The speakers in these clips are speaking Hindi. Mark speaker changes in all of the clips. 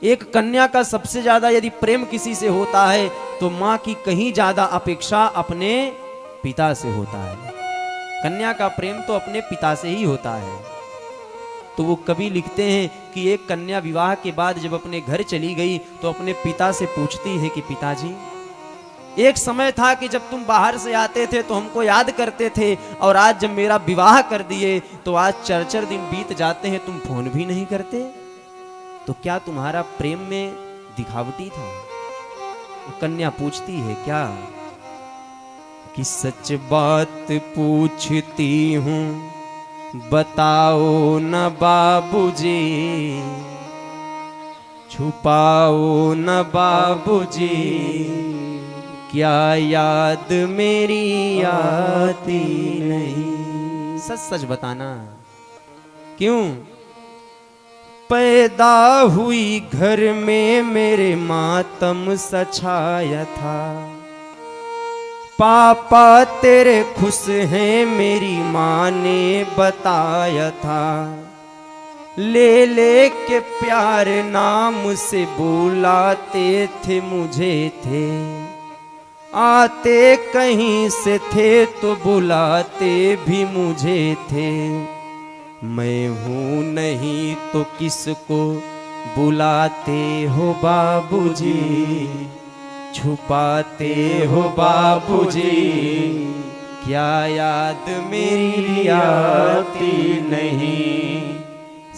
Speaker 1: एक कन्या का सबसे ज्यादा यदि प्रेम किसी से होता है तो माँ की कहीं ज्यादा अपेक्षा अपने पिता से होता है। कन्या का प्रेम तो अपने पिता से ही होता है। तो वो कवि लिखते हैं कि एक कन्या विवाह के बाद जब अपने घर चली गई तो अपने पिता से पूछती है कि पिताजी, एक समय था कि जब तुम बाहर से आते थे तो हमको याद करते थे, और आज जब मेरा विवाह कर दिए तो आज 4-4 दिन बीत जाते हैं, तुम फोन भी नहीं करते, तो क्या तुम्हारा प्रेम में दिखावटी था? वो कन्या पूछती है क्या कि सच बात पूछती हूँ बताओ न बाबूजी, छुपाओ न बाबूजी, क्या याद मेरी आती नहीं? सच सच बताना। क्यों? पैदा हुई घर में मेरे मातम सछाया था, पापा तेरे खुश हैं मेरी माँ ने बताया था, ले ले के प्यार नाम से बुलाते थे मुझे थे, आते कहीं से थे तो बुलाते भी मुझे थे, मैं हूँ नहीं तो किसको बुलाते हो बाबूजी, छुपाते हो बाबूजी, क्या याद मेरी आती नहीं?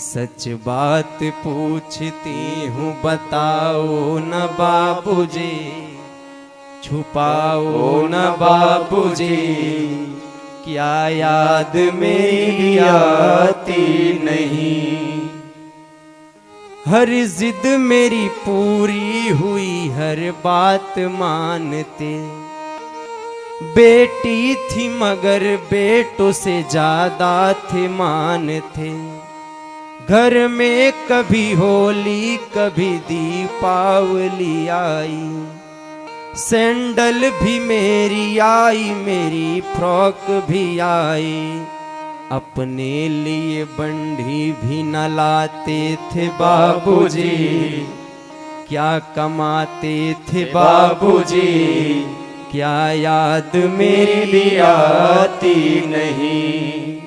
Speaker 1: सच बात पूछती हूँ बताओ न बाबूजी, छुपाओ न बाबूजी, क्या याद मेरी आती नहीं? हर जिद मेरी पूरी हुई हर बात मानते, बेटी थी मगर बेटों से ज्यादा थे मानते, घर में कभी होली कभी दीपावली आई, सैंडल भी मेरी आई मेरी फ्रॉक भी आई, अपने लिए बंडी भी न लाते थे बाबूजी, क्या कमाते थे बाबूजी, क्या याद मेरी आती नहीं?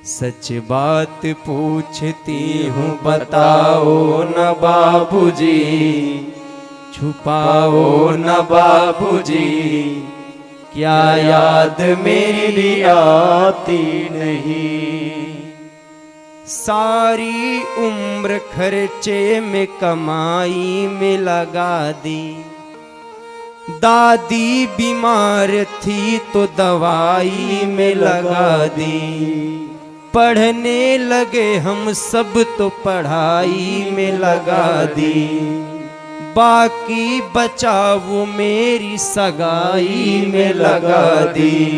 Speaker 1: सच बात पूछती हूँ बताओ न बाबूजी, छुपाओ न बाबूजी, क्या याद मेरी आती नहीं? सारी उम्र खर्चे में कमाई में लगा दी, दादी बीमार थी तो दवाई में लगा दी, पढ़ने लगे हम सब तो पढ़ाई में लगा दी, बाकी बचा वो मेरी सगाई में लगा दी,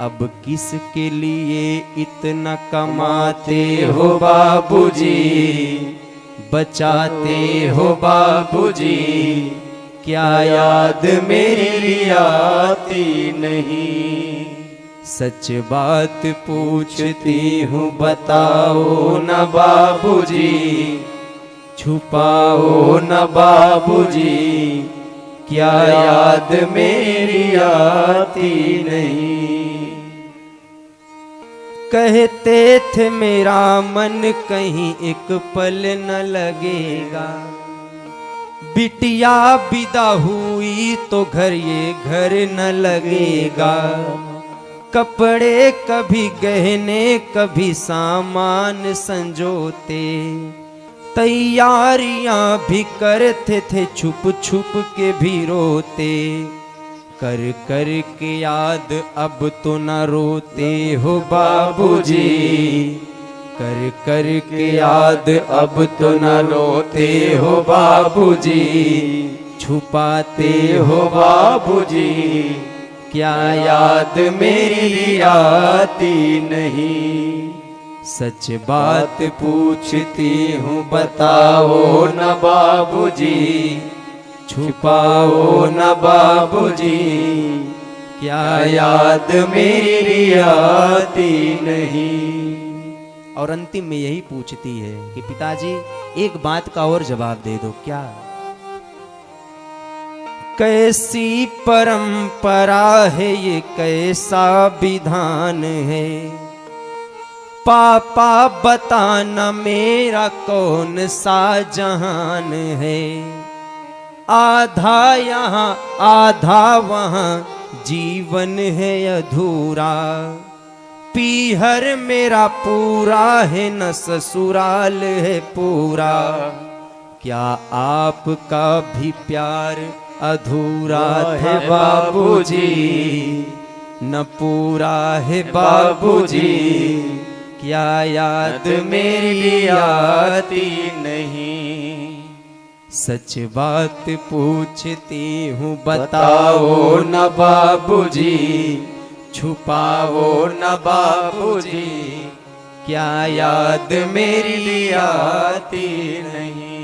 Speaker 1: अब किसके लिए इतना कमाते हो बाबूजी, बचाते हो बाबूजी, क्या याद मेरी आती नहीं? सच बात पूछती हूँ बताओ न बाबूजी, छुपाओ न बाबूजी, क्या याद मेरी आती नहीं? कहते थे मेरा मन कहीं एक पल न लगेगा, बिटिया विदा हुई तो घर ये घर न लगेगा, कपड़े कभी गहने कभी सामान संजोते, तैयारियां भी करते थे छुप छुप के भी रोते, कर कर के याद अब तो न रोते हो बाबूजी, कर कर के याद अब तो न रोते हो बाबूजी, छुपाते हो बाबूजी, क्या याद मेरी आती नहीं? सच बात पूछती हूँ बताओ न बाबूजी, छुपाओ न बाबूजी, क्या याद मेरी आती नहीं? और अंतिम में यही पूछती है कि पिताजी एक बात का और जवाब दे दो। क्या? कैसी परंपरा है ये, कैसा विधान है, पापा बताना मेरा कौन सा जहान है। आधा यहाँ आधा वहाँ जीवन है अधूरा, पीहर मेरा पूरा है न ससुराल है पूरा। क्या आपका भी प्यार अधूरा था बाबूजी, न पूरा है बाबूजी। क्या याद मेरी आती नहीं, सच बात पूछती हूँ बताओ न बाबूजी, छुपाओ न बाबूजी। क्या याद मेरी आती नहीं।